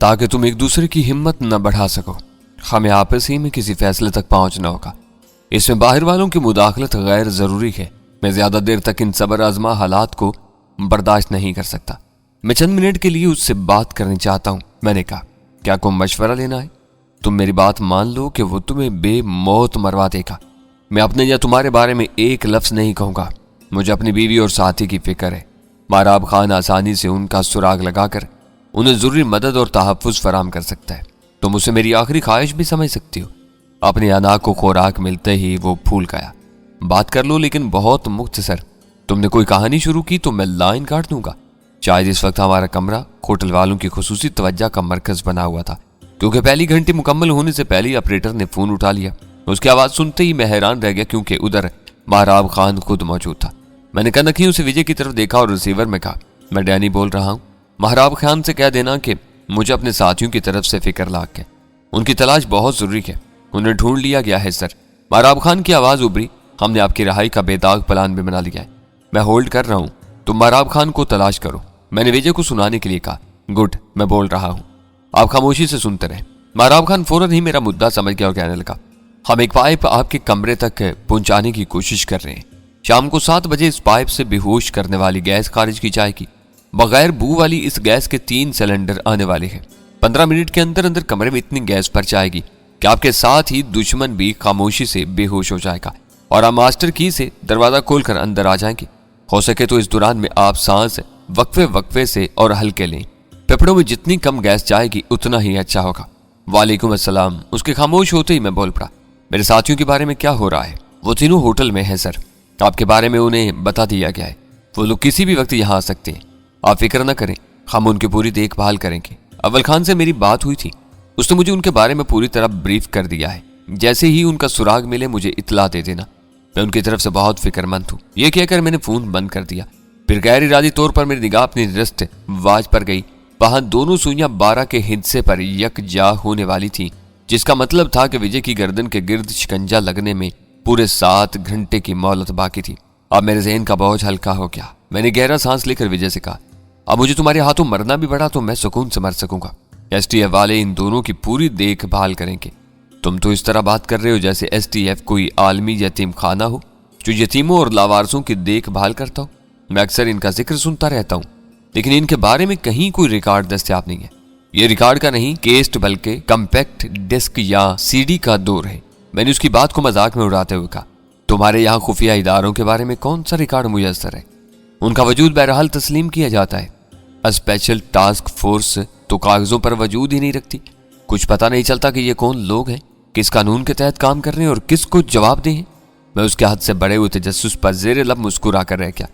ताकि तुम एक दूसरे की हिम्मत न बढ़ा सको। हमें आपस ही में किसी फैसले तक पहुंचना होगा। इसमें बाहर वालों की मुदाखलत गैर जरूरी है। मैं ज्यादा देर तक इन सबर आजमा हालात को बर्दाश्त नहीं कर सकता। मैं चंद मिनट के लिए उससे बात करनी चाहता हूं। मैंने कहा, क्या कोई मशवरा लेना है? तुम मेरी बात मान लो कि वो तुम्हें बेमौत मरवा देगा। मैं अपने या तुम्हारे बारे में एक लफ्ज नहीं कहूंगा। मुझे अपनी बीवी और साथी की फिक्र है। महराब खान आसानी से उनका सुराग लगाकर उन्हें जरूरी मदद और तहफ्फुज फराहम कर सकता है। तुम उसे मेरी आखिरी ख्वाहिश भी समझ सकती हो। अपने अनाक को खुराक मिलते ही वो फूल गया। बात कर लो, लेकिन बहुत मुख्तसर। तुमने कोई कहानी शुरू की तो मैं लाइन काट दूंगा। शायद इस वक्त हमारा कमरा होटल वालों की खुसूसी तवज्जो का मरकज बना हुआ था, क्योंकि पहली घंटी मुकम्मल होने से पहले ऑपरेटर ने फोन उठा लिया। उसकी आवाज सुनते ही मैं हैरान रह गया, क्योंकि उधर महराब खान खुद मौजूद था। मैंने कनखियों से विजय की तरफ देखा और रिसीवर में कहा, मैं डैनी बोल रहा हूँ। महराब खान से कह देना कि मुझे अपने साथियों की तरफ से फिक्र लाग है। उनकी तलाश बहुत जरूरी है। उन्हें ढूंढ लिया गया है सर। महराब खान की आवाज उभरी, हमने आपकी रहाई का बेदाग प्लान भी बना लिया है। मैं होल्ड कर रहा हूँ, तुम महराब खान को तलाश करो। मैंने विजय को सुनाने के लिए कहा, गुड, मैं बोल रहा हूँ, आप खामोशी से सुनते रहे। महराब खान फौरन ही मेरा मुद्दा समझ गया और कहने लगा, हम एक पाइप आपके कमरे तक पहुंचाने की कोशिश कर रहे हैं। शाम को 7 बजे इस पाइप से बेहोश करने वाली गैस खारिज की जाएगी। बगैर बू वाली इस गैस के 3 सिलेंडर आने वाले हैं। 15 मिनट के अंदर अंदर कमरे में इतनी गैस भर जाएगी कि आपके साथ ही दुश्मन भी खामोशी से बेहोश हो जाएगा और आप मास्टर की से दरवाजा खोलकर अंदर आ जाएंगे। हो सके तो इस दौरान में आप सांस वक्फे से और हल्के लें। फेफड़ों में जितनी कम गैस जाएगी उतना ही अच्छा होगा। वालेकुम अस्सलाम। उसके खामोश होते ही मैं बोल पड़ा, मेरे साथियों के बारे में क्या हो रहा है? वो तीनों होटल में है सर। आपके बारे में उन्हें बता दिया गया है। वो लोग किसी भी वक्त यहाँ आ सकते हैं। आप फिक्र न करें, हम उनकी पूरी देखभाल करेंगे। अव्वल खान से मेरी बात हुई थी, उसने मुझे उनके बारे में पूरी तरह ब्रीफ कर दिया है। जैसे ही उनका सुराग मिले मुझे इत्तला दे देना। मैं उनकी तरफ से बहुत फिक्रमंद हूँ। ये कहकर मैंने फोन बंद कर दिया। फिर गैर इरादी तौर पर मेरी निगाह अपनी रिस्ट वाच पर गई। वहां दोनों सुइयां 12 के हिस्से पर यकजा होने वाली थी, जिसका मतलब था कि विजय की गर्दन के गिर्द शिकंजा लगने में पूरे 7 घंटे की मोहलत बाकी थी। अब मेरे ज़हन का बोझ हल्का हो गया। मैंने गहरा सांस लेकर विजय से कहा, अब मुझे तुम्हारे हाथों मरना भी पड़ा तो मैं सुकून से मर सकूंगा। एसटीएफ वाले इन दोनों की पूरी देखभाल करेंगे। तुम तो इस तरह बात कर रहे हो जैसे एसटीएफ कोई आलमी यतीम खाना हो जो यतीमों और लावारसों की देखभाल करता हो। मैं अक्सर इनका जिक्र सुनता रहता हूँ, लेकिन इनके बारे में कहीं कोई रिकॉर्ड दस्तयाब नहीं है। ये रिकॉर्ड का नहीं, केस्ट बल्कि कम्पैक्ट डिस्क या सीडी का दौर है। मैंने उसकी बात को मजाक में उड़ाते हुए कहा, तुम्हारे यहाँ खुफिया इदारों के बारे में कौन सा रिकॉर्ड मुयस्सर है? उनका वजूद बहरहाल तस्लीम किया जाता है। स्पेशल टास्क फोर्स तो कागजों पर वजूद ही नहीं रखती। कुछ पता नहीं चलता कि ये कौन लोग हैं, किस कानून के तहत काम कर रहे हैं और किसको जवाब दे हैं। मैं उसके हाथ से बड़े हुए तजस्सुस पर जेर लब मुस्कुरा कर रह गया।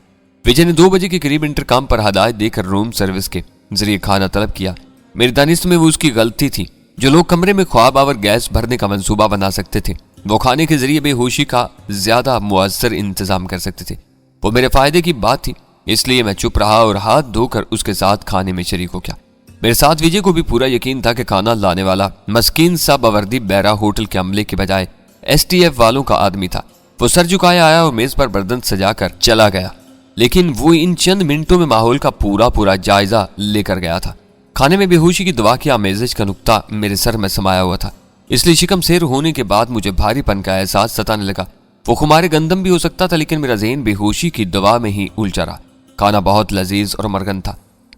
विजय ने 2 बजे के करीब इंटरकॉम पर हदायत देकर रूम सर्विस के जरिए खाना तलब किया। मेरी दानिश में वो उसकी गलती थी। जो लोग कमरे में ख्वाब आवर गैस भरने का मंसूबा बना सकते थे, वो खाने के जरिए बेहोशी का ज्यादा मुअस्सर इंतजाम कर सकते थे। वो मेरे फायदे की बात थी, इसलिए मैं चुप रहा और हाथ धोकर उसके साथ खाने में शरीक हो गया। मेरे साथ विजय को भी पूरा यकीन था कि खाना लाने वाला मस्कीन सा बवर्दी बैरा होटल के अमले के बजाय एसटीएफ वालों का आदमी था। वो सर झुकाए आया और मेज पर बर्तन सजाकर चला गया, लेकिन वो इन चंद मिनटों में माहौल का पूरा जायजा लेकर गया था। खाने में बेहोशी की दवा की आमेज़श का नुक्ता मेरे सर में समाया हुआ था, इसलिए शिकम सेर होने के बाद मुझे भारीपन का एहसास सताने लगा। वो खुमारे गंदम भी हो सकता था, लेकिन मेरा ज़हन बेहोशी की दवा में ही उलझा रहा। खाना बहुत लजीज और मरगन था।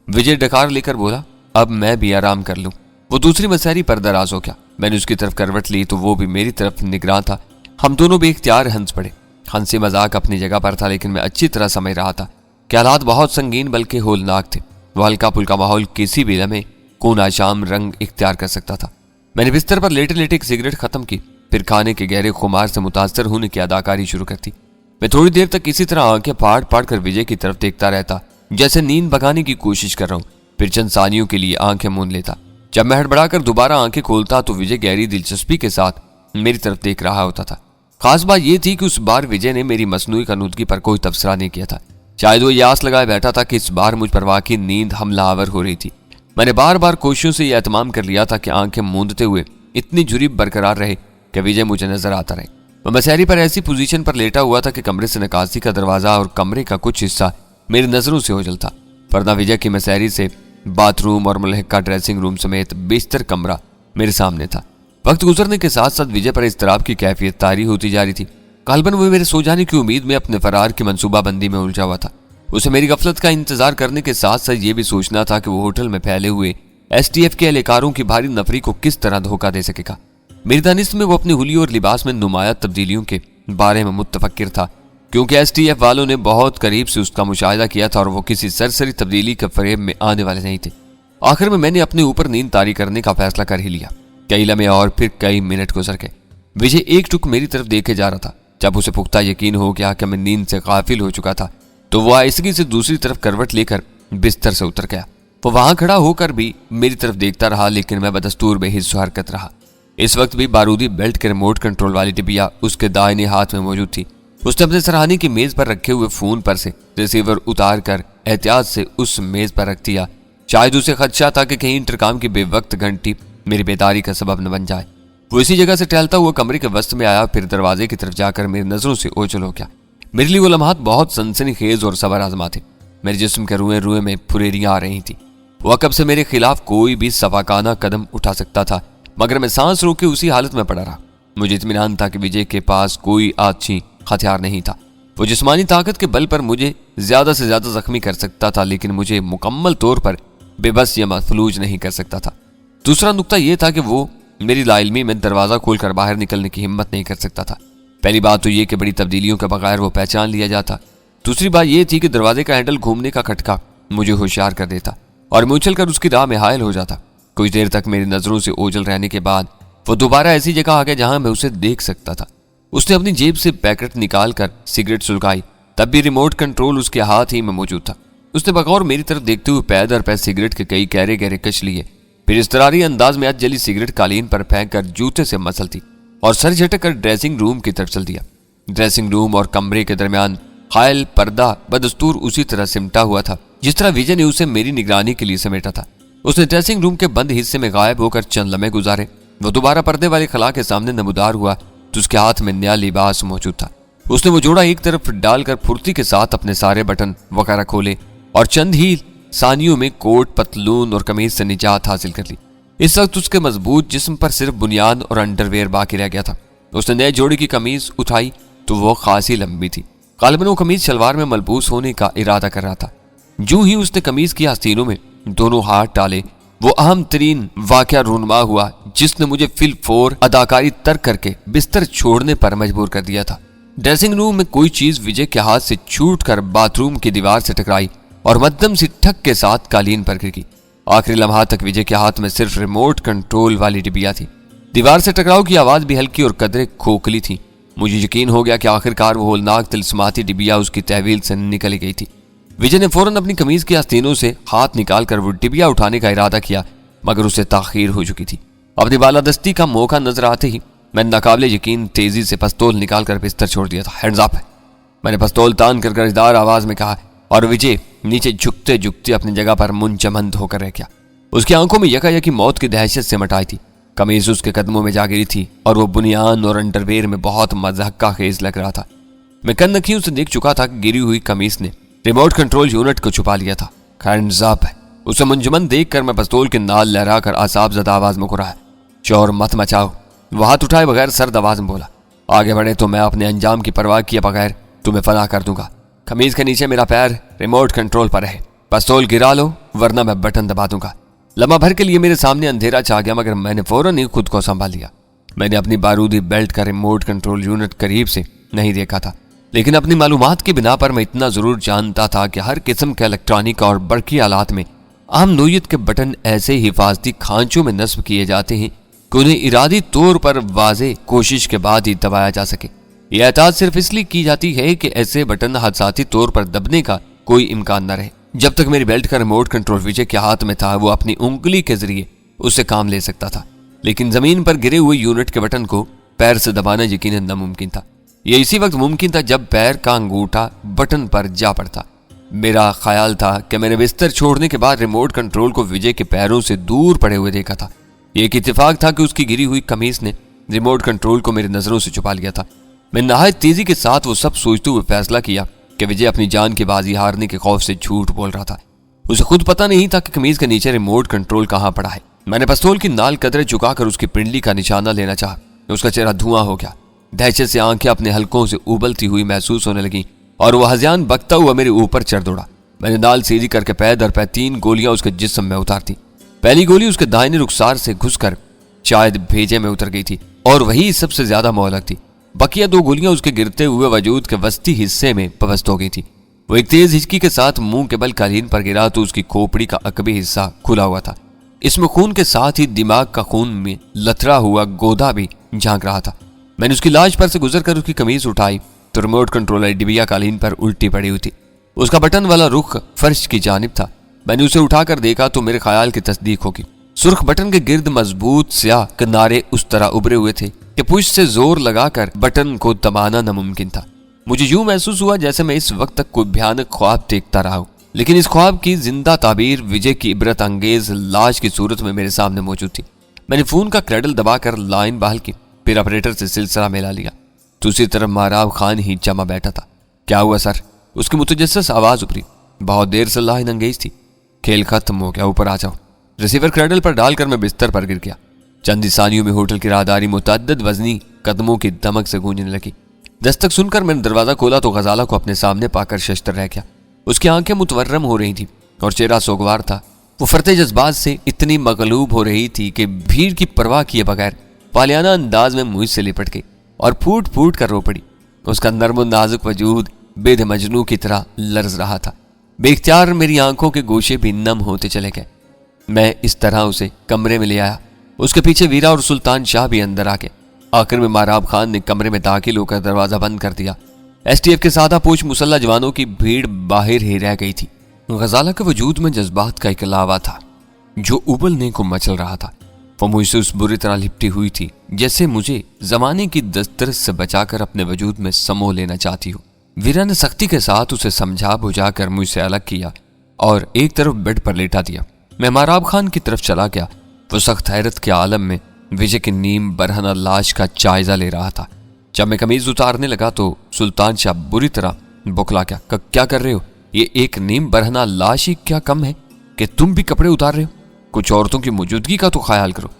विजय डकार लेकर बोला, अब मैं भी आराम कर लूं। वो दूसरी मसहरी पर दराज हो गया। मैंने उसकी तरफ करवट ली तो वो भी मेरी तरफ निगरान था। हम दोनों बेख्तियार हंस पड़े। हंसी मजाक अपनी जगह पर था, लेकिन मैं अच्छी तरह समझ रहा था कि हालात बहुत संगीन बल्कि होलनाक थे। वो हल्का फुल्का माहौल किसी भी लम्हे कोना शाम रंग इख्तियार कर सकता था। मैंने बिस्तर पर लेटे लेटे एक सिगरेट खत्म की, फिर खाने के गहरे खुमार से मुतासर होने की अदाकारी शुरू कर दी। मैं थोड़ी देर तक इसी तरह आंखें फाड़ कर विजय की तरफ देखता रहता, जैसे नींद भगाने की कोशिश कर रहा हूँ। फिर चंद सानियों के लिए आंखें मूंद लेता। जब मैं हड़बड़ाकर दोबारा आंखें खोलता तो विजय गहरी दिलचस्पी के साथ मेरी तरफ देख रहा होता था। खास बात यह थी कि उस बार विजय ने मेरी मसनूई कनूदगी पर कोई तबसरा नहीं किया था। शायद वो यास लगाए बैठा था कि इस बार मुझ पर वाकई नींद हमलावर हो रही थी। मैंने बार बार कोशिशों से यह एहतमाम कर लिया था कि आंखें मूंदते हुए इतनी जुरी बरकरार रहे कि विजय मुझे नजर आता रहे। मैं मसहरी पर ऐसी पोजीशन पर लेटा हुआ था कि कमरे से निकासी का दरवाजा और कमरे का कुछ हिस्सा मेरी नजरों से ओझल था, वरना विजय की मसहरी से باتھ روم اور ملحقہ ڈریسنگ روم سمیت بیشتر کمرہ میرے سامنے تھا۔ وقت گزرنے کے ساتھ ساتھ وجے پر اضطراب کی کیفیت طاری ہوتی جا رہی تھی۔ غالباً وہ میرے سو جانے کی امید میں اپنے فرار کی منصوبہ بندی میں الجھا ہوا تھا۔ اسے میری غفلت کا انتظار کرنے کے ساتھ ساتھ یہ بھی سوچنا تھا کہ وہ ہوٹل میں پھیلے ہوئے ایس ٹی ایف کے اہلکاروں کی بھاری نفری کو کس طرح دھوکہ دے سکے گا۔ میری دانست میں وہ اپنی حلیے اور لباس میں نمایاں تبدیلیوں کے بارے میں متفکر تھا، کیونکہ ایس ٹی ایف والوں نے بہت قریب سے اس کا مشاہدہ کیا تھا اور وہ کسی سرسری تبدیلی کے فریب میں آنے والے نہیں تھے۔ آخر میں نے اپنے اوپر نیند طاری کرنے کا فیصلہ کر ہی لیا۔ کئی لمحے اور پھر کئی منٹ گزر گئے۔ وجے ایک ٹک میری طرف دیکھے جا رہا تھا۔ جب اسے پختہ یقین ہو گیا کہ میں نیند سے غافل ہو چکا تھا تو وہ آہستگی سے دوسری طرف کروٹ لے کر بستر سے اتر گیا۔ وہ وہاں کھڑا ہو کر بھی میری طرف دیکھتا رہا، لیکن میں بدستور بے حس و حرکت رہا۔ اس وقت بھی بارودی بیلٹ کے ریموٹ کنٹرول والی ڈبیا اس کے دائیں ہاتھ میں موجود تھی۔ اس نے اپنے سرہانے کی میز پر رکھے ہوئے فون پر سے ریسیور اتار کر احتیاط سے اس میز پر رکھ دیا۔ شاید اسے خدشہ تھا کہ کہیں انٹرکام کی بے وقت گھنٹی میری بیداری کا سبب نہ بن جائے۔ وہ اسی جگہ سے ٹہلتا ہوا کمرے کے وسط میں آیا، پھر دروازے کی طرف جا کر میری نظروں سے اوجھل ہو گیا۔ میرے لیے وہ لمحات بہت سنسنی خیز اور صبر آزما تھے۔ میرے جسم کے روئے روئے میں پھریریاں آ رہی تھی۔ وہ عقب سے میرے خلاف کوئی بھی صفاقانہ قدم اٹھا سکتا تھا، مگر میں سانس روکے اسی حالت میں پڑا رہا۔ مجھے اطمینان تھا کہ وجے کے پاس کوئی آتشی ہتھیار نہیں تھا۔ وہ جسمانی طاقت کے بل پر مجھے زیادہ سے زیادہ زخمی کر سکتا تھا، لیکن مجھے مکمل طور پر بے بس یا مفلوج نہیں کر سکتا تھا۔ دوسرا نقطہ یہ تھا کہ وہ میری لاعلمی میں دروازہ کھول کر باہر نکلنے کی ہمت نہیں کر سکتا تھا۔ پہلی بات تو یہ کہ بڑی تبدیلیوں کے بغیر وہ پہچان لیا جاتا۔ دوسری بات یہ تھی کہ دروازے کا ہینڈل گھومنے کا کھٹکا مجھے ہوشیار کر دیتا اور میں اچھل کر اس کی راہ میں حائل ہو جاتا۔ کچھ دیر تک میری نظروں سے اوجھل رہنے کے بعد وہ دوبارہ ایسی جگہ آ گیا جہاں میں اسے دیکھ سکتا تھا۔ اس نے اپنی جیب سے پیکٹ نکال کر سگریٹ سلگائی، تب بھی ریموٹ کنٹرول اس کے ہاتھ ہی میں موجود تھا۔ اس نے بغور میری طرف دیکھتے ہوئے پے در پے سگریٹ کے کئی گہرے گہرے کش لیے، پھر اضطراری انداز میں جلی سگریٹ قالین پر پھینک کر جوتے سے مسل دی اور سر جھٹک کر ڈریسنگ روم کی طرف چل دیا۔ ڈریسنگ روم اور کمرے کے درمیان حائل پردہ بدستور اسی طرح سمٹا ہوا تھا جس طرح وجے نے اسے میری نگرانی کے لیے سمیٹا تھا۔ اس نے ڈریسنگ روم کے بند حصے میں غائب ہو کر چند لمحے گزارے۔ وہ دوبارہ پردے والے خلا کے سامنے نمودار ہوا تو اس کے ہاتھ میں نیا لباس موجود تھا۔ اس نے وہ جوڑا ایک طرف ڈال کر پھرتی کے ساتھ اپنے سارے بٹن وغیرہ کھولے اور چند ہی ثانیوں میں کوٹ، پتلون اور قمیض سے نجات حاصل کر لی۔ اس وقت اس کے مضبوط جسم پر صرف بنیاد اور انڈر ویئر باقی رہ گیا تھا۔ اس نے نئے جوڑے کی قمیض اٹھائی تو وہ خاصی لمبی تھی۔ غالباً وہ قمیض شلوار میں ملبوس ہونے کا ارادہ کر رہا تھا۔ جو ہی اس نے قمیض کی آستینوں میں دونوں ہاتھ ڈالے، وہ اہم ترین واقعہ رونما ہوا جس نے مجھے فی الفور اداکاری ترک کر کے بستر چھوڑنے پر مجبور کر دیا تھا۔ ڈریسنگ روم میں کوئی چیز وجے کے ہاتھ سے چھوٹ کر باتھ روم کی دیوار سے ٹکرائی اور مدھم سی ٹھک کے ساتھ قالین پر گر گئی۔ آخری لمحات تک وجے کے ہاتھ میں صرف ریموٹ کنٹرول والی ڈبیا تھی۔ دیوار سے ٹکراؤ کی آواز بھی ہلکی اور قدرے کھوکھلی تھی۔ مجھے یقین ہو گیا کہ آخرکار وہ ہولناک تلسماتی ڈبیا اس کی تحویل سے نکل گئی تھی۔ وجے نے فوراً اپنی قمیض کی آستینوں سے ہاتھ نکال کر وہ ڈبیا اٹھانے کا ارادہ کیا، مگر اسے تاخیر ہو چکی تھی۔ اپنی بالادستی کا موقع نظر آتے ہی میں ناقابل یقین تیزی سے پستول نکال کر بستر چھوڑ دیا تھا۔ ہینڈز اپ! میں نے پستول تان کر گرجدار آواز میں کہا اور وجے نیچے جھکتے جھکتے اپنی جگہ پر منجمد ہو کر رہ گیا۔ اس کی آنکھوں میں یکایکی موت کی دہشت سے مٹائی تھی۔ قمیض اس کے قدموں میں جا گری تھی اور وہ بنیان اور انڈرویئر میں بہت مضحکہ خیز لگ رہا تھا۔ میں کن نکھیوں سے دیکھ چکا تھا کہ گری ہوئی قمیض نے ریموٹ کنٹرول یونٹ کو چھپا لیا تھا۔ ہینڈز اپ! اسے منجمد دیکھ کر میں پستول کے نال لہرا کر اعصاب زدہ آواز میں کہا، شور مت مچاؤ۔ وہ ہاتھ اٹھائے بغیر سرد آواز میں بولا، آگے بڑھے تو میں اپنے انجام کی پرواہ کیے بغیر تمہیں فنا کر دوں گا۔ قمیض کے نیچے میرا پیر ریموٹ کنٹرول پر ہے، پستول گرا لو ورنہ میں بٹن دبا دوں گا۔ لمحہ بھر کے لیے میرے سامنے اندھیرا چھا گیا، مگر میں نے فوراً ہی خود کو سنبھال لیا۔ میں نے اپنی بارودی بیلٹ کا ریموٹ کنٹرول یونٹ قریب سے نہیں دیکھا تھا، لیکن اپنی معلومات کی بنا پر میں اتنا ضرور جانتا تھا کہ ہر قسم کے الیکٹرانک اور برقی آلات میں اہم نوعیت کے بٹن ایسے حفاظتی کھانچوں میں نصب کیے جاتے ہیں کہ انہیں ارادی طور پر واضح کوشش کے بعد ہی دبایا جا سکے۔ یہ احتیاط صرف اس لیے کی جاتی ہے کہ ایسے بٹن حادثاتی طور پر دبنے کا کوئی امکان نہ رہے۔ جب تک میری بیلٹ کا ریموٹ کنٹرول وجے کے ہاتھ میں تھا، وہ اپنی انگلی کے ذریعے اس سے کام لے سکتا تھا، لیکن زمین پر گرے ہوئے یونٹ کے بٹن کو پیر سے دبانا یقیناً ناممکن تھا۔ یہ اسی وقت ممکن تھا جب پیر کا انگوٹھا بٹن پر جا پڑتا۔ میرا خیال تھا کہ میں نے بستر چھوڑنے کے بعد ریموٹ کنٹرول کو وجے کے پیروں سے دور پڑے ہوئے دیکھا تھا۔ یہ ایک اتفاق تھا کہ اس کی گری ہوئی قمیض نے ریموٹ کنٹرول کو میری نظروں سے چھپا لیا تھا۔ میں نہایت تیزی کے ساتھ وہ سب سوچتے ہوئے فیصلہ کیا کہ وجے اپنی جان کی بازی ہارنے کے خوف سے جھوٹ بول رہا تھا۔ उसे खुद पता नहीं था कि कमीज के नीचे रिमोट कंट्रोल कहाँ पड़ा है। मैंने पिस्तौल की नाल कदरे झुकाकर उसकी पिंडली का निशाना लेना चाहा। उसका चेहरा धुआं हो गया। दहशत से आंखें अपने हलकों से उबलती हुई महसूस होने लगी और वह हज़ियान बकता हुआ मेरे ऊपर चढ़ दौड़ा। मैंने नाल सीधी करके पै दर पै 3 गोलियां उसके जिस्म में उतार दी। पहली गोली उसके दाहिने रुखसार से घुसकर शायद भेजे में उतर गई थी और वही सबसे ज्यादा मोहलक थी। बकिया 2 गोलियां उसके गिरते हुए वजूद के वस्ती हिस्से में पवस्त हो गई थी। वो एक तेज हिचकी के साथ मुंह के बल कालीन पर गिरा तो उसकी खोपड़ी का अकबी हिस्सा खुला हुआ था। इसमें खून के साथ ही दिमाग का खून में लथड़ा हुआ गोदा भी झांक रहा था। मैंने उसकी लाश पर से गुजरकर उसकी कमीज उठाई तो रिमोट कंट्रोलर डिबिया कालीन पर उल्टी पड़ी हुई थी। उसका बटन वाला रुख फर्श की जानिब था। मैंने उसे उठाकर देखा तो मेरे ख्याल की तस्दीक होगी। सुर्ख बटन के गिर्द मजबूत स्याह किनारे उस तरह उभरे हुए थे कि पुश से जोर लगाकर बटन को दबाना नामुमकिन था। मुझे यूं महसूस हुआ जैसे मैं इस वक्त तक कोई भयानक ख्वाब देखता रहा हूं, लेकिन इस ख्वाब की जिंदा ताबीर विजय की इबरत अंगेज लाश की सूरत में मेरे सामने मौजूद थी। मैंने फोन का क्रैडल दबाकर लाइन बहाल की, फिर ऑपरेटर से सिलसिला मिला लिया। दूसरी तरफ माराब खान ही जमा बैठा था। क्या हुआ सर? उसकी मुतजस्सिस आवाज उभरी। बहुत देर से लाइन अंगेज थी। खेल खत्म हो गया, ऊपर आ जाओ। रिसीवर क्रैडल पर डालकर मैं बिस्तर पर गिर गया। चंद सानियों में होटल की राहदारी मुतअद्दिद वजनी कदमों की दमक से गूंजने लगी। दस्तक सुनकर मैंने दरवाजा खोला तो गजाला को अपने सामने पाकर शशतर रह गया। उसकी आंखें मुतवर्रम हो रही थी और चेहरा सोगवार था। वो फरते जज्बात से इतनी मगलूब हो रही थी कि भीड़ की परवाह किए बगैर पालियाना अंदाज में मुझ से लिपट गई और फूट फूट कर रो पड़ी। उसका नर्म नाजुक वजूद बेद मजनू की तरह लर्ज रहा था। बेख्तियार मेरी आंखों के गोशे भी नम होते चले गए। मैं इस तरह उसे कमरे में ले आया। उसके पीछे वीरा और सुल्तान शाह भी अंदर आ गए। आखिर में माराब खान ने कमरे में दाखिल होकर दरवाजा बंद कर दिया। एसटीएफ के सादा पोश मुसल्ला जवानों की भीड़ बाहर ही रह गई थी। गजाला के वजूद में जज्बात का एक लावा था जो उबलने को मचल रहा था। वो मुझसे उस बुरी तरह लिपटी हुई थी जैसे मुझे जमाने की दस्तरस से बचाकर अपने वजूद में समो लेना चाहती हो। वीरा ने सख्ती के साथ उसे समझा बुझाकर मुझसे अलग किया और एक तरफ बेड पर लेटा दिया। मैं माराब खान की तरफ चला गया। वो सख्त हैरत के आलम में विजय की नीम बरहना लाश का जायजा ले रहा था। जब मैं कमीज उतारने लगा तो सुल्तान शाह बुरी तरह बौखला गया। क्या कर रहे हो? ये एक नीम बरहना लाश ही क्या कम है कि तुम भी कपड़े उतार रहे हो? कुछ औरतों की मौजूदगी का तो ख्याल करो।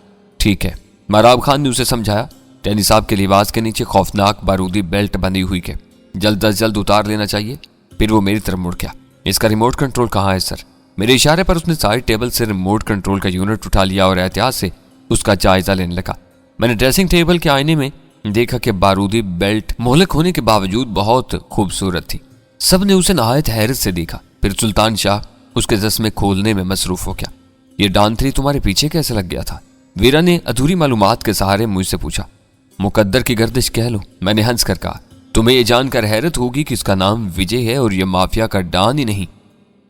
ठीक है, माराब खान ने उसे समझाया। टैनी साहब के लिबास के नीचे खौफनाक बारूदी बेल्ट बंधी हुई के जल्द अज जल्द उतार लेना चाहिए। फिर वो मेरी तरफ मुड़ गया। इसका रिमोट कंट्रोल कहाँ है सर? मेरे इशारे पर उसने साइड टेबल से रिमोट कंट्रोल का यूनिट उठा लिया और एहतियात से उसका जायजा लेने लगा। मैंने ड्रेसिंग टेबल के आईने में देखा कि बारूदी बेल्ट मोहलक होने के बावजूद बहुत खूबसूरत थी। सब ने उसे नहायत हैरत से देखा। फिर सुल्तान शाह उसके जस्मे खोलने में मसरूफ हो गया। ये डांथरी तुम्हारे पीछे कैसे लग गया था? वीरा ने अधूरी मालूमात के सहारे मुझसे पूछा। मुकद्दर की गर्दिश कह लो, मैंने हंस कर कहा। तुम्हें यह जानकर हैरत होगी कि इसका नाम विजय है और यह माफिया का डॉन ही नहीं,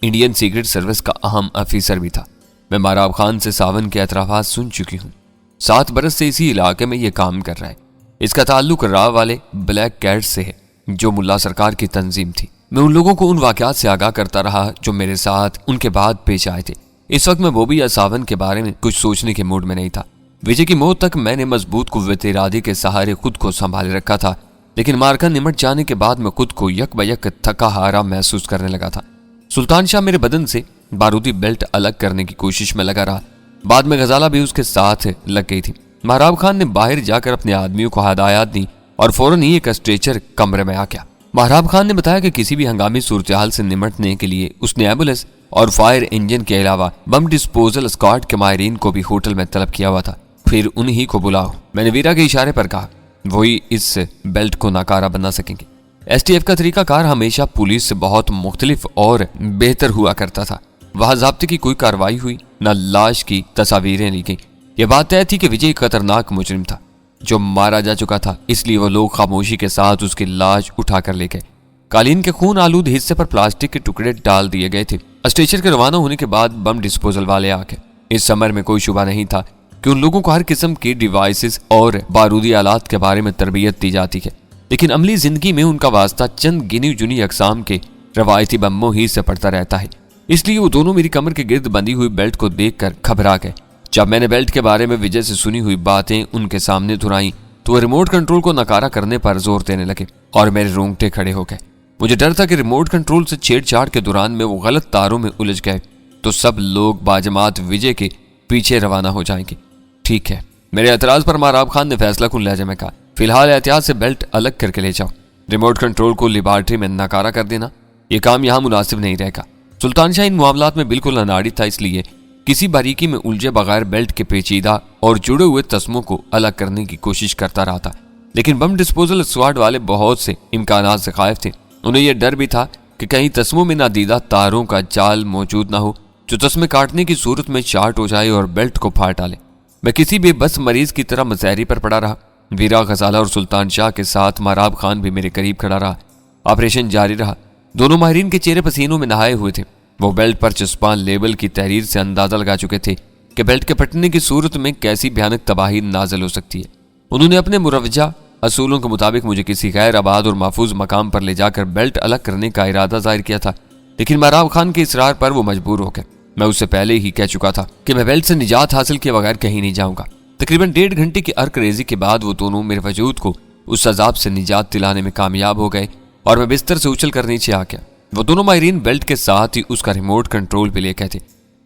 इंडियन सीक्रेट सर्विस का अहम अफीसर भी था। मैं माराब खान से सावन के एतराफात सुन चुकी हूँ। 7 बरस से इसी इलाके में यह काम कर रहा है। इसका ताल्लुक राव वाले ब्लैक कैट से है जो मुल्ला सरकार की तंजीम थी। मैं उन लोगों को उन वाकयात से आगाह करता रहा जो मेरे साथ उनके बाद पेश आए थे। इस वक्त मैं बॉबी या सावन के बारे में कुछ सोचने के मूड में नहीं था। विजय की मौत तक मैंने मजबूत कुव्वत इरादे के सहारे खुद को संभाले रखा था, लेकिन मार्का निमट जाने के बाद मैं खुद को यक बयक थका हारा महसूस करने लगा था। सुल्तान शाह मेरे बदन से बारूदी बेल्ट अलग करने की कोशिश में लगा रहा। बाद में गजाला भी उसके साथ लग गई थी। माराब खान ने बाहर जाकर अपने आदमियों को हदायत दी और फौरन ही एक स्ट्रेचर कमरे में आ गया। माराब खान ने बताया कि किसी भी हंगामी सूरत-ए-हाल से निमटने के लिए उसने एम्बुलेंस और फायर इंजन के अलावा बम डिस्पोजल स्क्वाड के माहिरीन को भी होटल में तलब किया हुआ था। फिर उन्हीं को बुलाओ, मैंने वीरा के इशारे पर कहा। वही इस बेल्ट को नाकारा बना सकेंगे। एसटीएफ का तरीकाकार हमेशा पुलिस से बहुत मुख्तलिफ और बेहतर हुआ करता था। वहां ज़ाब्ते की कोई कार्रवाई हुई न लाश की तस्वीरें ली गई। यह बात तय थी कि विजय खतरनाक मुजरिम था जो मारा जा चुका था, इसलिए वो लोग खामोशी के साथ उसकी लाश उठाकर ले गए। कालीन के खून आलूद हिस्से पर प्लास्टिक के टुकड़े डाल दिए गए थे। स्ट्रेचर के रवाना होने के बाद बम डिस्पोजल वाले आ गए। इस समर में कोई शुबा नहीं था कि उन लोगों को हर किस्म की डिवाइसेस और बारूदी आलात के बारे में तरबियत दी जाती है, लेकिन अमली जिंदगी में उनका वास्ता चंद गिनी चुनी अकसाम के रवायती बम्बों ही से पड़ता रहता है। इसलिए वो दोनों मेरी कमर के गिर्द बंधी हुई बेल्ट को देखकर घबरा गए। जब मैंने बेल्ट के बारे में विजय से सुनी हुई बातें उनके सामने दोहराई तो वो रिमोट कंट्रोल को नकारा करने पर जोर देने लगे और मेरे रोंगटे खड़े हो गए। मुझे डर था कि रिमोट कंट्रोल से छेड़छाड़ के दौरान में वो गलत तारों में उलझ गए तो सब लोग बाजमात विजय के पीछे रवाना हो जाएंगे। ठीक है, मेरे एतराज पर माराब खान ने फैसला कुन लहजे में कहा, फिलहाल एहतियात से बेल्ट अलग करके ले जाओ। रिमोट कंट्रोल को लेबॉर्ट्री में नकारा कर देना, यह काम यहाँ मुनासिब नहीं रहेगा। सुल्तान शाह इन मामलात में बिल्कुल अनाड़ी था, इसलिए किसी बारीकी में उलझे बगैर बेल्ट के पेचीदा और जुड़े हुए तस्मों को अलग करने की कोशिश करता रहा था। लेकिन बम डिस्पोजल स्क्वाड वाले बहुत से इम्कानात से खाइफ थे। उन्हें यह डर भी था कि कहीं तस्मों में नादीदा तारों का जाल मौजूद ना हो जो तस्मे काटने की सूरत में चार्ट हो जाए और बेल्ट को फाड़ डाले। मैं किसी भी बस मरीज की तरह मसहरी पर पड़ा रहा। वीरा गजाला और सुल्तान शाह के साथ माराब खान भी मेरे करीब खड़ा रहा। ऑपरेशन जारी रहा। दोनों माहिरीन के चेहरे पसीनों में नहाए हुए थे। वो बेल्ट पर चुस्पान लेबल की तहरीर से अंदाजा लगा चुके थे कि बेल्ट के फटने की सूरत में कैसी भयानक तबाही नाजल हो सकती है। उन्होंने अपने मुरवजा असूलों के मुताबिक मुझे किसी गैर आबाद और महफूज मकाम पर ले जाकर बेल्ट अलग करने का इरादा जाहिर किया था, लेकिन माराब खान के इसरार पर वो मजबूर हो गए। मैं उससे पहले ही कह चुका था कि मैं बेल्ट से निजात हासिल किए बगैर कहीं नहीं जाऊंगा। तकरीबन 1.5 घंटे की अर्क रेजी के बाद वो दोनों मेरे वजूद को उस अजाब से निजात दिलाने में कामयाब हो गए और मैं बिस्तर से उछल कर नीचे आ गया। वो दोनों माहिरीन बेल्ट के साथ ही उसका रिमोट कंट्रोल भी लेकर थे।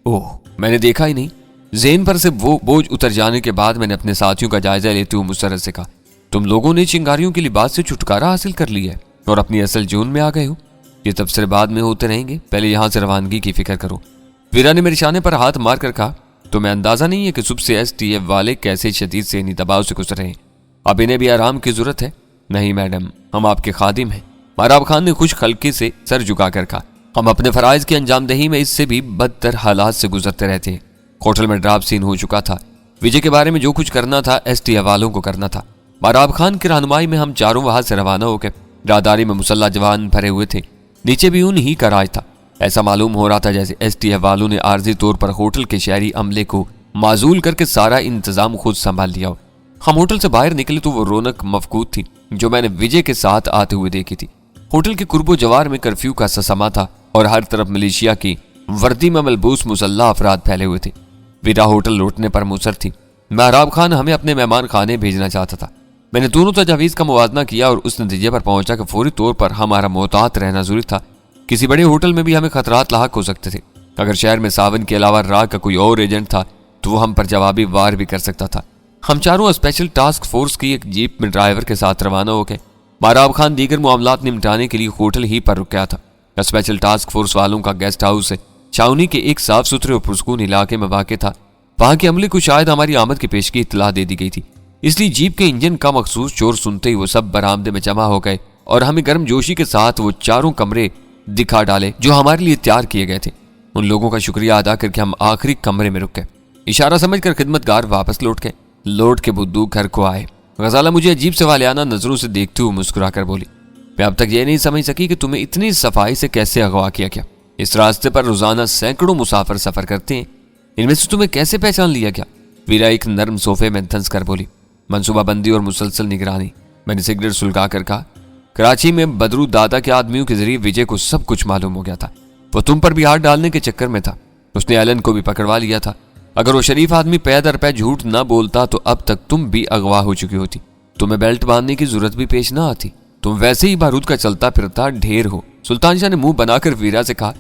ओह, मैंने देखा ही नहीं। ज़ेन पर से वो बोझ उतर जाने के बाद मैंने अपने साथियों का जायजा लेते हुए मुसर्रत से कहा, तुम लोगों ने चिंगारियों की लिबास से छुटकारा हासिल कर लिया है और अपनी असल जून में आ गए हो। ये तबसरे बाद में होते रहेंगे, पहले यहाँ से रवानगी की फिक्र करो। वीरा ने मेरे शाने पर हाथ मार कर कहा, तुम्हें अंदाजा नहीं है कि सुबह से STF वाले कैसे शदीद सेहनी दबाव से गुजर रहे हैं। अब इन्हें भी आराम की जरूरत है। नहीं मैडम, हम आपके खादिम हैं। माराब खान ने खुश खलके से सर झुकाकर कहा, हम अपने फराइज की अंजामदही में इससे भी बदतर हालात से गुजरते रहते हैं। होटल में ड्राप सीन हो चुका था। विजय के बारे में जो कुछ करना था STF वालों को करना था। माराब खान की रहनुमाई में हम चारों वहां से रवाना होकर राहदारी में मुसल्ला जवान भरे हुए थे। नीचे भी उन्हीं का राज था। ऐसा मालूम हो रहा था जैसे STF वालों ने आर्जी तौर पर होटल के शहरी अमले को माजूल करके सारा इंतजाम खुद संभाल लिया हो। हम होटल से बाहर निकले तो वो रौनक मफकूद थी जो मैंने विजय के साथ आते हुए देखी थी। होटल के कुर्बो जवार में कर्फ्यू का ससमा था और हर तरफ मलेशिया की वर्दी में मलबूस मुसल्ला अफराद फैले हुए थे। वीरा होटल लौटने पर मुसर थी। माराब खान हमें अपने मेहमान खाने भेजना चाहता था। मैंने दोनों तजावीज़ का मुवाजना किया और उस नतीजे पर पहुंचा कि फौरी तौर पर हमारा मोहतात रहना जरूरी था। किसी बड़े होटल में भी हमें खतरात लाक हो सकते थे। अगर शहर में सावन के अलावा राह का कोई और एजेंट था तो वो हम पर जवाबी वार भी कर सकता था। हम चारों स्पेशल टास्क फोर्स की एक जीप में ड्राइवर के साथ रवाना हो गए। माराब खान दीगर मामलात निपटाने के लिए होटल ही पर रुक गया था। स्पेशल टास्क फोर्स वालों का गेस्ट हाउस छावनी के एक साफ सुथरे और पुरस्कून इलाके में वाक़ था। वहां के अमले को शायद हमारी आमद की पेश की इत्तला दे दी गई थी, इसलिए जीप के इंजन का मखसूस शोर सुनते ही वो सब बरामदे में जमा हो गए और हमें गर्म जोशी के साथ वो चारों कमरे दिखा डाले जो हमारे लिए तैयार किए गए थे। उन लोगों का शुक्रिया अदा करके हम आखिरी कमरे में रुक गए। इशारा समझकर खिदमतगार वापस लौट गए। लौट के बुद्धू घर को आए। गजाला मुझे अजीब सवालियाना नजरों से देखते हुए मुस्कुरा कर बोली, मैं अब तक ये नहीं समझ सकी कि तुम्हें इतनी सफाई से कैसे अगवा किया गया। इस रास्ते पर रोजाना सैकड़ों मुसाफिर सफर करते हैं, इनमें से तुम्हें कैसे पहचान लिया गया। वीरा एक नर्म सोफे में धंस कर बोली, मनसूबाबंदी और मुसलसल निगरानी। मैंने सिगरेट सुलगा कर कहा, कराची में बदरू दादा के आदमियों के जरिए विजय को सब कुछ मालूम हो गया था। वो तुम पर भी हाथ डालने के चक्कर में था। उसने एलन को भी पकड़वा लिया था। अगर वो शरीफ आदमी पै दर पै झूठ न बोलता तो अब तक तुम भी अगवा हो चुकी होती। तुम्हें बेल्ट बांधने की जरूरत भी पेश ना आती। तुम वैसे ही बारूद का चलता फिरता ढेर हो। सुल्तान शाह ने मुंह बनाकर वीरा से कहा,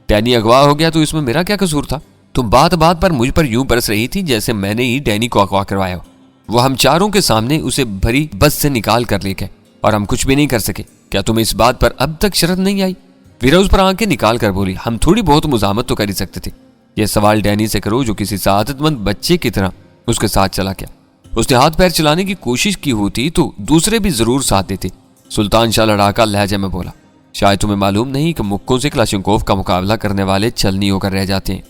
डैनी अगवा हो गया तो इसमें मेरा क्या कसूर था। तुम बात बात पर मुझ पर यूं बरस रही थी जैसे मैंने ही डैनी को अगवा करवाया हो। वो हम चारों के सामने उसे भरी बस से निकाल कर ले गए और हम कुछ भी नहीं कर सके। क्या तुम्हें इस बात पर अब तक शर्त नहीं आई। वीरा उस पर आंखें निकाल कर बोली, हम थोड़ी बहुत मुजामत तो कर ही सकते थे। यह सवाल डैनी से करो जो किसी सआदतमंद बच्चे की तरह उसके साथ चला गया। उसने हाथ पैर चलाने की कोशिश की होती तो दूसरे भी जरूर साथ देते। सुल्तान शाह लड़ाका लहजे में बोला, शायद तुम्हें मालूम नहीं कि मुक्कों से क्लाशनकोव का मुकाबला करने वाले छलनी होकर रह जाते हैं।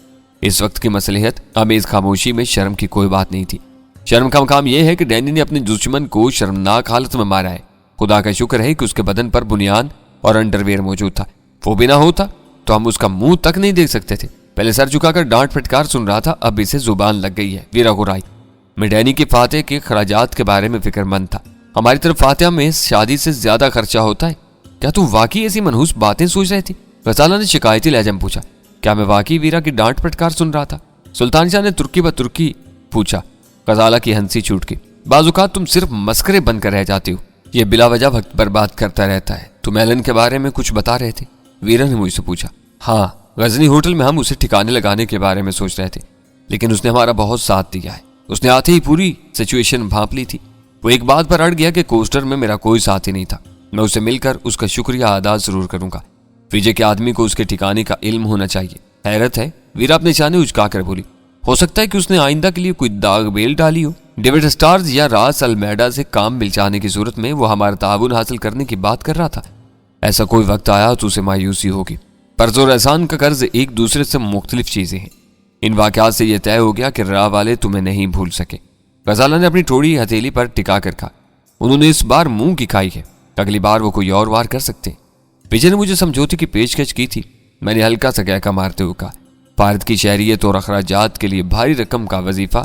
इस वक्त की मसलहत अमेज खामोशी में शर्म की कोई बात नहीं थी। शर्म का मकाम यह है कि डैनी ने अपने दुश्मन को शर्मनाक हालत में मारा है। खुदा का शुक्र है कि उसके बदन पर बुनियान और अंडरवेयर मौजूद था। वो भी ना होता तो हम उसका मुंह तक नहीं देख सकते थे। पहले सर झुकाकर डांट फटकार सुन रहा था, अब इसे जुबान लग गई है। वीरा गुराई, मैं डैनी के फातेह के खराजात के बारे में फिक्रमंद था। हमारी तरफ फातिहा में शादी से ज्यादा खर्चा होता है। क्या तू वाकई ऐसी मनहूस बातें सोच रही थी। गजाला ने शिकायती लहजे में पूछा। क्या मैं वाकई वीरा की डांट फटकार सुन रहा था। सुल्तान शाह ने तुर्की ब तुर्की पूछा। गजाला की हंसी छूट गई। बाजुकात तुम सिर्फ मस्करे बनकर रह जाती हो। यह बिला वजह वक्त बर्बाद करता रहता है। तुम एलन के बारे में कुछ बता रहे थे, वीरा ने मुझसे पूछा। हाँ, غزنی ہوٹل میں ہم اسے ٹھکانے لگانے کے بارے میں سوچ رہے تھے، لیکن اس نے ہمارا بہت ساتھ دیا ہے۔ اس نے آتے ہی پوری سچویشن بھانپ لی تھی۔ وہ ایک بات پر اڑ گیا کہ کوسٹر میں میرا کوئی ساتھی نہیں تھا۔ میں اسے مل کر اس کا شکریہ ادا ضرور کروں گا۔ وجے کے آدمی کو اس کے ٹھکانے کا علم ہونا چاہیے۔ حیرت ہے، ویرا اپنے چانے اچکا کر بولی۔ ہو سکتا ہے کہ اس نے آئندہ کے لیے کوئی داغ بیل ڈالی ہو۔ ڈیوڈ اسٹارز یا راس المیڈا سے کام مل جانے کی صورت میں وہ ہمارا تعاون حاصل کرنے کی بات کر رہا تھا۔ ایسا کوئی وقت آیا تو اسے مایوسی ہوگی۔ قرض اور احسان کا قرض ایک دوسرے سے مختلف چیزیں ہیں۔ ان واقعات سے یہ طے ہو گیا کہ راہ والے تمہیں نہیں بھول سکے۔ غزالہ نے اپنی ٹھوڑی ہتھیلی پر ٹکا کر کہا۔ انہوں نے اس بار منہ کی کھائی ہے، اگلی بار وہ کوئی اور وار کر سکتے ہیں۔ وجے نے مجھے سمجھوتے کی پیشکش کی تھی۔ میں نے ہلکا سا گہکا مارتے ہوئے کہا، بھارت کی شہریت اور اخراجات کے لیے بھاری رقم کا وظیفہ۔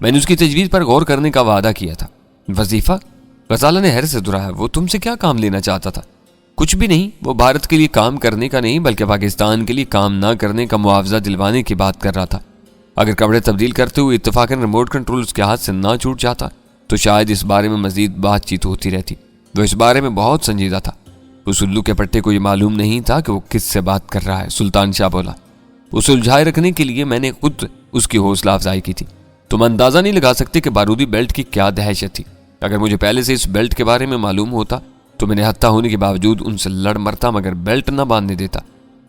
میں نے اس کی تجویز پر غور کرنے کا وعدہ کیا تھا۔ وظیفہ؟ غزالہ نے حیرت سے دہرایا۔ وہ تم سے کیا کام لینا چاہتا تھا؟ کچھ بھی نہیں، وہ بھارت کے لیے کام کرنے کا نہیں بلکہ پاکستان کے لیے کام نہ کرنے کا معاوضہ دلوانے کی بات کر رہا تھا۔ اگر کپڑے تبدیل کرتے ہوئے اتفاقاً ریموٹ کنٹرول اس کے ہاتھ سے نہ چھوٹ جاتا تو شاید اس بارے میں مزید بات چیت ہوتی رہتی۔ وہ اس بارے میں بہت سنجیدہ تھا۔ اس الو کے پٹے کو یہ معلوم نہیں تھا کہ وہ کس سے بات کر رہا ہے۔ سلطان شاہ بولا۔ اسے الجھائے رکھنے کے لیے میں نے خود اس کی حوصلہ افزائی کی تھی۔ تم اندازہ نہیں لگا سکتے کہ بارودی بیلٹ کی کیا دہشت تھی۔ اگر مجھے پہلے سے اس بیلٹ کے بارے میں معلوم ہوتا تو میں نے ہتھا ہونے کے باوجود ان سے لڑ مرتا مگر بیلٹ نہ باندھنے دیتا۔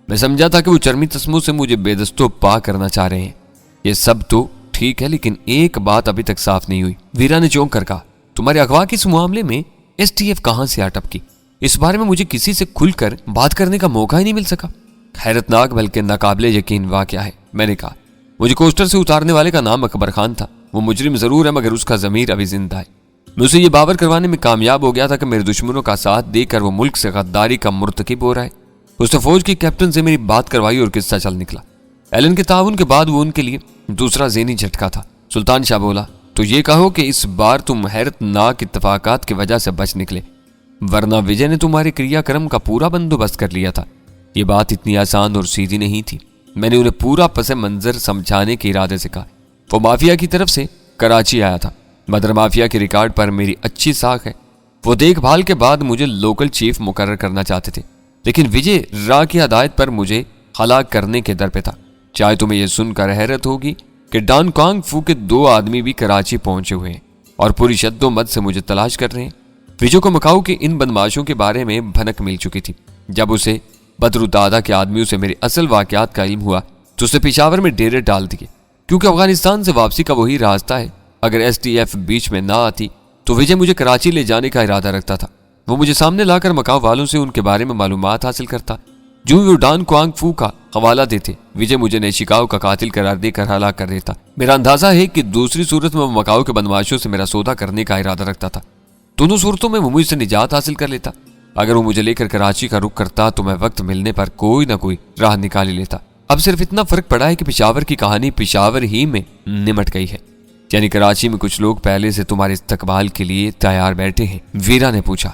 میں سمجھا تھا کہ وہ چرمی تسموں سے مجھے بے دستو پا کرنا چاہ رہے ہیں۔ یہ سب تو ٹھیک ہے، لیکن ایک بات ابھی تک صاف نہیں ہوئی۔ ویرا نے چونک کر کہا، تمہارے اغوا کے اس معاملے میں ایس ٹی ایف کہاں سے اٹپکی؟ اس بارے میں مجھے کسی سے کھل کر بات کرنے کا موقع ہی نہیں مل سکا۔ حیرت ناک بلکہ ناقابل یقین واقعہ ہے، میں نے کہا۔ مجھے کوسٹر سے اتارنے والے کا نام اکبر خان تھا۔ وہ مجرم ضرور ہے مگر اس کا ضمیر ابھی زندہ ہے۔ میں اسے یہ باور کروانے میں کامیاب ہو گیا تھا کہ میرے دشمنوں کا ساتھ دے کر وہ ملک سے غداری کا مرتکب ہو رہا ہے۔ اس نے فوج کے کیپٹن سے میری بات کروائی اور قصہ چل نکلا۔ ایلن کے تعاون کے بعد وہ ان کے لیے دوسرا ذہنی جھٹکا تھا۔ سلطان شاہ بولا، تو یہ کہو کہ اس بار تم حیرت ناک اتفاقات کی وجہ سے بچ نکلے، ورنہ وجے نے تمہارے کریا کرم کا پورا بندوبست کر لیا تھا۔ یہ بات اتنی آسان اور سیدھی نہیں تھی۔ میں نے انہیں پورا پس منظر سمجھانے کے ارادے سے کہا۔ وہ مافیا کی طرف سے کراچی آیا تھا۔ مدر مافیا کے ریکارڈ پر میری اچھی ساکھ ہے۔ وہ دیکھ بھال کے بعد مجھے لوکل چیف مقرر کرنا چاہتے تھے، لیکن وجے راہ کی ہدایت پر مجھے ہلاک کرنے کے در پہ تھا۔ چاہے تمہیں یہ سن کر حیرت ہوگی کہ ڈان کانگ فو کے 2 آدمی بھی کراچی پہنچے ہوئے ہیں اور پوری شد و مد سے مجھے تلاش کر رہے ہیں۔ وجے کو مکاؤ کے ان بدماشوں کے بارے میں بھنک مل چکی تھی۔ جب اسے بدر دادا کے آدمیوں سے میرے اصل واقعات کا علم ہوا تو اسے پشاور میں ڈیرے ڈال دیے، کیونکہ افغانستان سے واپسی کا وہی راستہ ہے۔ اگر ایس ٹی ایف بیچ میں نہ آتی تو وجے مجھے کراچی لے جانے کا ارادہ رکھتا تھا۔ وہ مجھے سامنے لا کر مکاؤ والوں سے ان کے بارے میں معلومات حاصل کرتا۔ جو وہ ڈان کوانگ فو کا حوالہ دیتے، وجے مجھے نیشیکاؤ کا قاتل قرار دے کر ہلاک کر دیتا۔ میرا اندازہ ہے کہ دوسری صورت میں وہ مکاؤ کے بدماشوں سے میرا سودا کرنے کا ارادہ رکھتا تھا۔ دونوں صورتوں میں وہ مجھ سے نجات حاصل کر لیتا۔ اگر وہ مجھے لے کر کراچی کا رخ کرتا تو میں وقت ملنے پر کوئی نہ کوئی راہ نکال ہی لیتا۔ اب صرف اتنا فرق پڑا ہے کہ پشاور کی کہانی پشاور ہی میں نمٹ گئی ہے، یعنی کراچی میں کچھ لوگ پہلے سے تمہارے استقبال کے لیے تیار بیٹھے ہیں۔ ویرا نے پوچھا۔